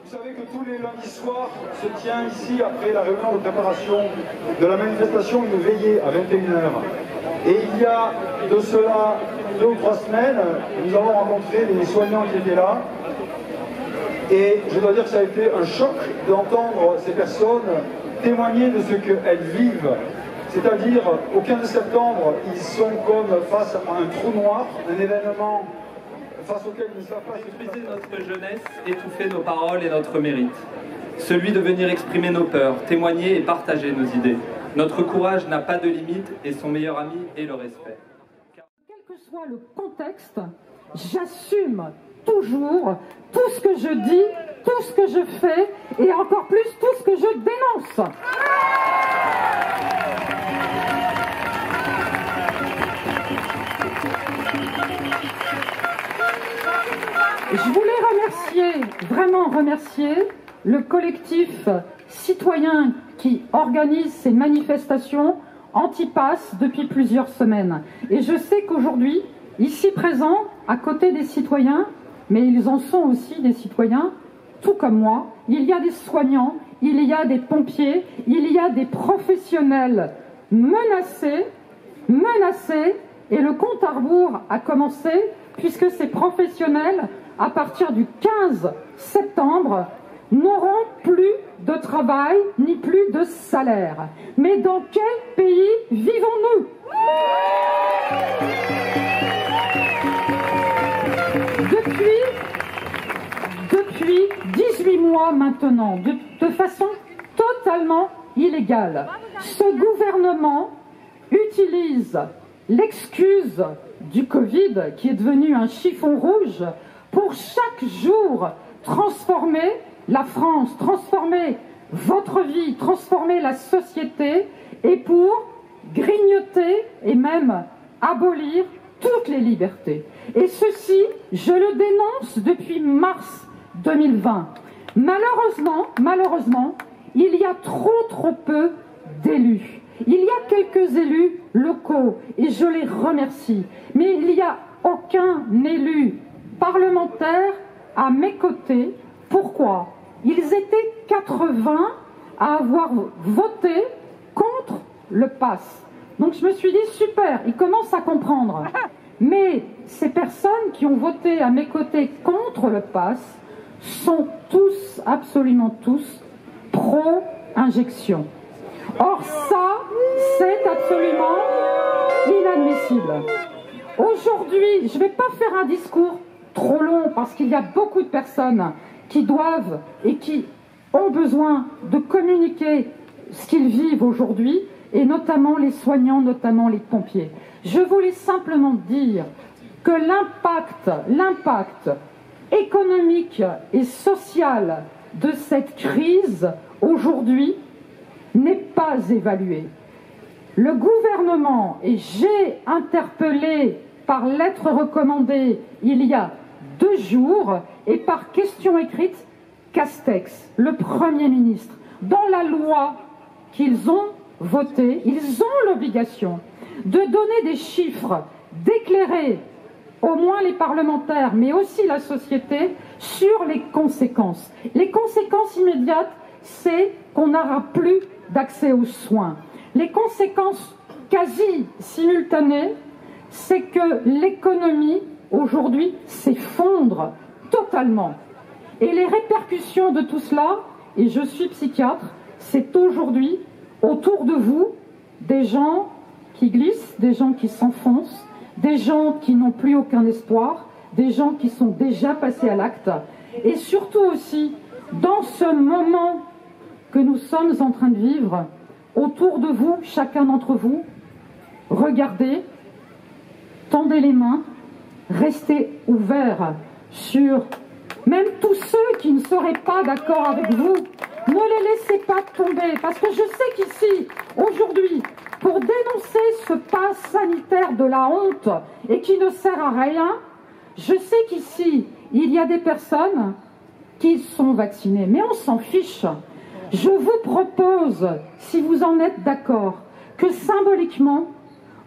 Vous savez que tous les lundis soirs se tient ici, après la réunion de préparation de la manifestation, une veillée à 21h. Et il y a de cela 2 ou 3 semaines, nous avons rencontré les soignants qui étaient là. Et je dois dire que ça a été un choc d'entendre ces personnes témoigner de ce qu'elles vivent. C'est-à-dire, au 15 septembre, ils sont comme face à un trou noir, un événement face auquel ils ne savent pas exprimer notre jeunesse, étouffer nos paroles et notre mérite. Celui de venir exprimer nos peurs, témoigner et partager nos idées. Notre courage n'a pas de limite et son meilleur ami est le respect. Quel que soit le contexte, j'assume toujours tout ce que je dis, tout ce que je fais et encore plus tout ce que je dénonce. Je voulais remercier, vraiment remercier, le collectif citoyen qui organise ces manifestations anti-pass depuis plusieurs semaines. Et je sais qu'aujourd'hui, ici présents, à côté des citoyens, mais ils en sont aussi des citoyens, tout comme moi, il y a des soignants, il y a des pompiers, il y a des professionnels menacés, et le compte à rebours a commencé puisque ces professionnels, à partir du 15 septembre, n'auront plus de travail ni plus de salaire. Mais dans quel pays vivons-nous ? Depuis 18 mois maintenant, de façon totalement illégale, ce gouvernement utilise l'excuse du Covid, qui est devenu un chiffon rouge, pour chaque jour transformer la France, transformer votre vie, transformer la société, et pour grignoter et même abolir toutes les libertés. Et ceci, je le dénonce depuis mars 2020. Malheureusement, il y a trop peu d'élus. Il y a quelques élus locaux, et je les remercie, mais il n'y a aucun élu parlementaire à mes côtés. Pourquoi ? Ils étaient 80 à avoir voté contre le pass. Donc je me suis dit, super, ils commencent à comprendre. Mais ces personnes qui ont voté à mes côtés contre le pass sont tous, absolument tous, pro-injection. Or ça, c'est absolument inadmissible. Aujourd'hui, je ne vais pas faire un discours trop long parce qu'il y a beaucoup de personnes qui doivent et qui ont besoin de communiquer ce qu'ils vivent aujourd'hui, et notamment les soignants, notamment les pompiers. Je voulais simplement dire que l'impact économique et social de cette crise aujourd'hui n'est pas évalué. Le gouvernement, et j'ai interpellé par lettre recommandée il y a 2 jours et par question écrite Castex, le Premier ministre, dans la loi qu'ils ont votée, ils ont l'obligation de donner des chiffres, d'éclairer au moins les parlementaires, mais aussi la société, sur les conséquences. Les conséquences immédiates, c'est qu'on n'aura plus d'accès aux soins. Les conséquences quasi simultanées, c'est que l'économie, aujourd'hui, s'effondre totalement. Et les répercussions de tout cela, et je suis psychiatre, c'est aujourd'hui, autour de vous, des gens qui glissent, des gens qui s'enfoncent, des gens qui n'ont plus aucun espoir, des gens qui sont déjà passés à l'acte, et surtout aussi, dans ce moment que nous sommes en train de vivre, autour de vous, chacun d'entre vous, regardez, tendez les mains, restez ouverts sur même tous ceux qui ne seraient pas d'accord avec vous. Ne les laissez pas tomber, parce que je sais qu'ici, aujourd'hui, pour dénoncer ce pass sanitaire de la honte et qui ne sert à rien, je sais qu'ici, il y a des personnes qui sont vaccinées, mais on s'en fiche. Je vous propose, si vous en êtes d'accord, que symboliquement,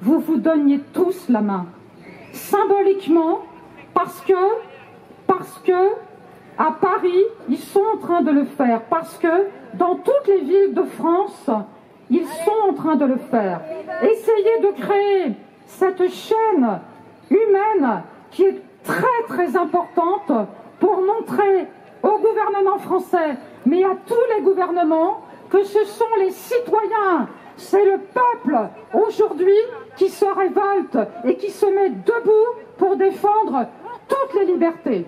vous vous donniez tous la main. Symboliquement, parce que À Paris, ils sont en train de le faire parce que dans toutes les villes de France, ils sont en train de le faire. Essayez de créer cette chaîne humaine qui est très très importante pour montrer au gouvernement français, mais à tous les gouvernements, que ce sont les citoyens, c'est le peuple aujourd'hui qui se révolte et qui se met debout pour défendre toutes les libertés.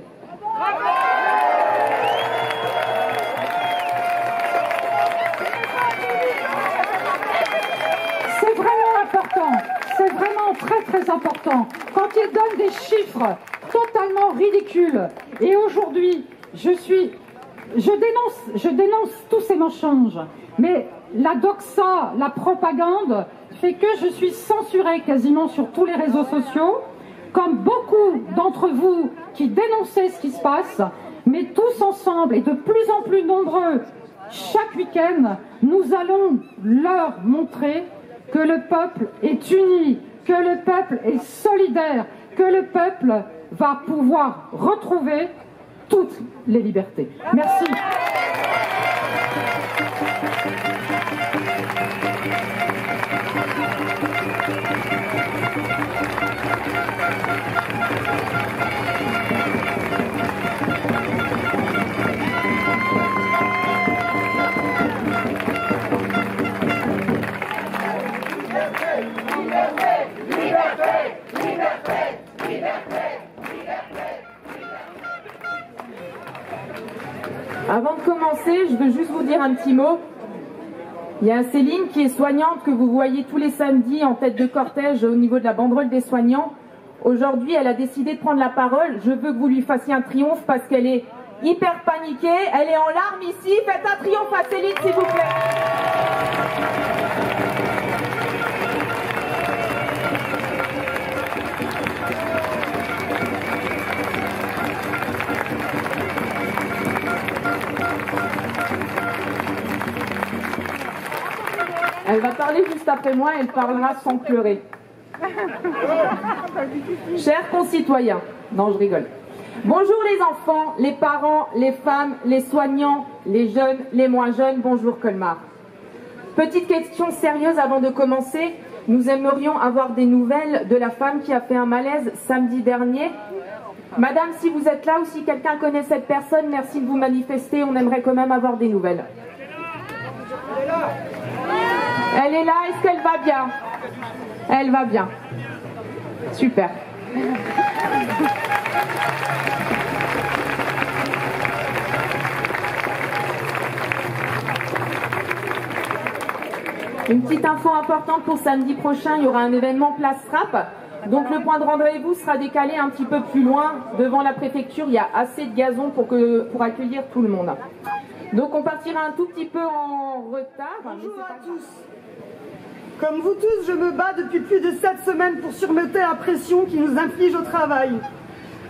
C'est vraiment important, c'est vraiment très très important. Quand ils donnent des chiffres totalement ridicules, et aujourd'hui, je dénonce tous ces mensonges, mais la doxa, la propagande, fait que je suis censurée quasiment sur tous les réseaux sociaux, comme beaucoup d'entre vous qui dénoncez ce qui se passe, mais tous ensemble et de plus en plus nombreux, chaque week-end, nous allons leur montrer que le peuple est uni, que le peuple est solidaire, que le peuple va pouvoir retrouver toutes les libertés. Merci. Avant de commencer, je veux juste vous dire un petit mot. Il y a Céline qui est soignante, que vous voyez tous les samedis en tête de cortège au niveau de la banderole des soignants. Aujourd'hui, elle a décidé de prendre la parole. Je veux que vous lui fassiez un triomphe parce qu'elle est hyper paniquée. Elle est en larmes ici. Faites un triomphe à Céline, s'il vous plaît. Elle va parler juste après moi, elle parlera sans pleurer. Chers concitoyens, non je rigole. Bonjour les enfants, les parents, les femmes, les soignants, les jeunes, les moins jeunes, bonjour Colmar. Petite question sérieuse avant de commencer, nous aimerions avoir des nouvelles de la femme qui a fait un malaise samedi dernier. Madame, si vous êtes là ou si quelqu'un connaît cette personne, merci de vous manifester, on aimerait quand même avoir des nouvelles. Elle est là, est-ce qu'elle va bien? Elle va bien. Super. Une petite info importante pour samedi prochain, il y aura un événement Place Rap. Donc le point de rendez-vous sera décalé un petit peu plus loin, devant la préfecture. Il y a assez de gazon pour accueillir tout le monde. Donc on partira un tout petit peu en retard. Bonjour à tous. Comme vous tous, je me bats depuis plus de 7 semaines pour surmonter la pression qui nous inflige au travail.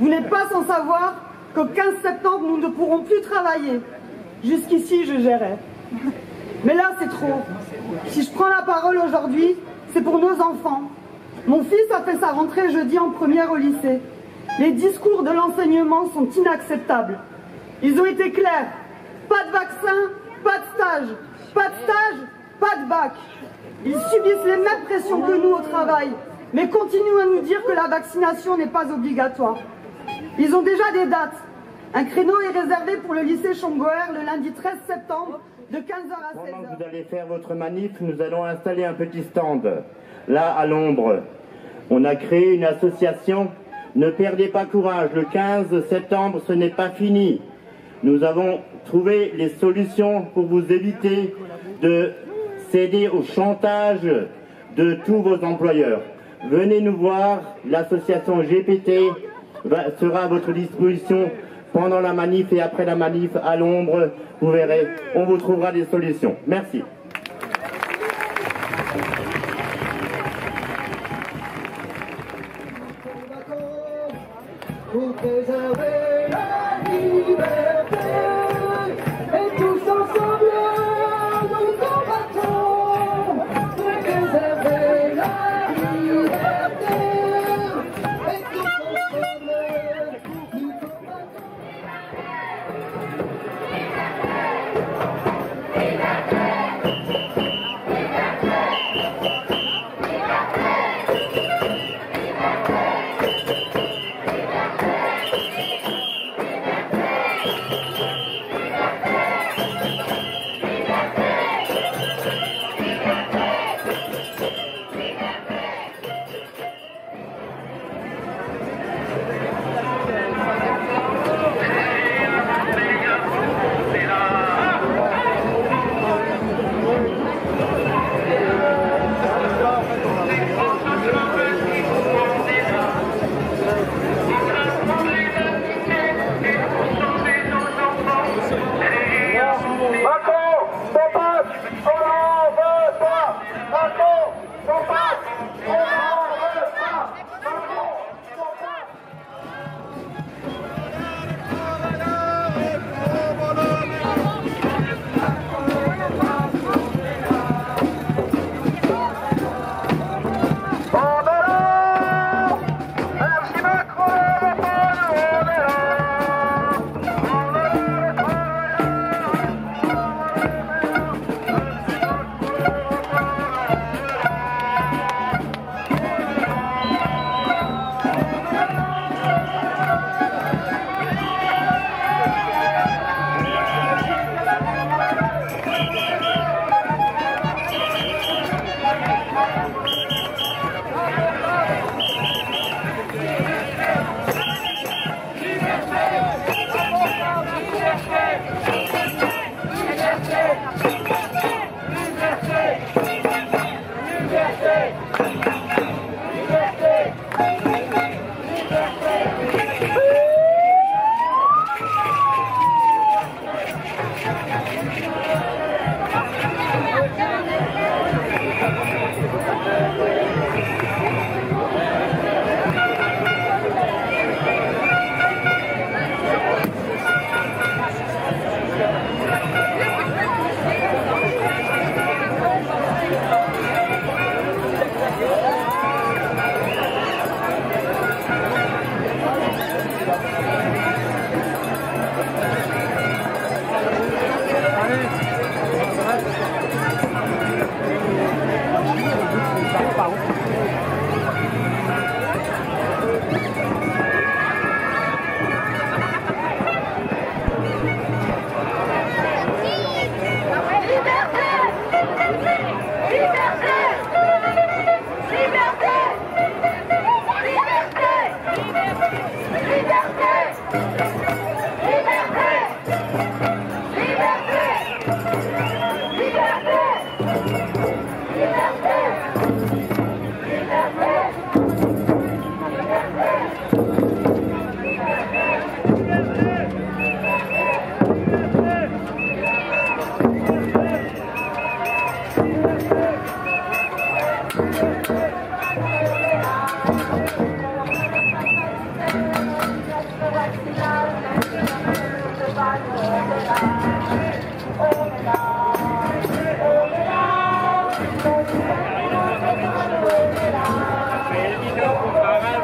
Vous n'êtes pas sans savoir qu'au 15 septembre, nous ne pourrons plus travailler. Jusqu'ici, je gérais. Mais là, c'est trop. Si je prends la parole aujourd'hui, c'est pour nos enfants. Mon fils a fait sa rentrée jeudi en première au lycée. Les discours de l'enseignement sont inacceptables. Ils ont été clairs. Pas de vaccin, pas de stage. Pas de stage, pas de bac. Ils subissent les mêmes pressions que nous au travail, mais continuent à nous dire que la vaccination n'est pas obligatoire. Ils ont déjà des dates. Un créneau est réservé pour le lycée Chongoer le lundi 13 septembre de 15h à 16h. Pendant que vous allez faire votre manif, nous allons installer un petit stand, là à l'ombre. On a créé une association. Ne perdez pas courage, le 15 septembre, ce n'est pas fini. Nous avons trouvé les solutions pour vous éviter de céder au chantage de tous vos employeurs. Venez nous voir, l'association GPT sera à votre disposition pendant la manif et après la manif à l'ombre. Vous verrez, on vous trouvera des solutions. Merci. Pour préserver la liberté, et tous ensemble nous combattons. Pour préserver la liberté, et tous ensemble nous combattons. El video con Pagal,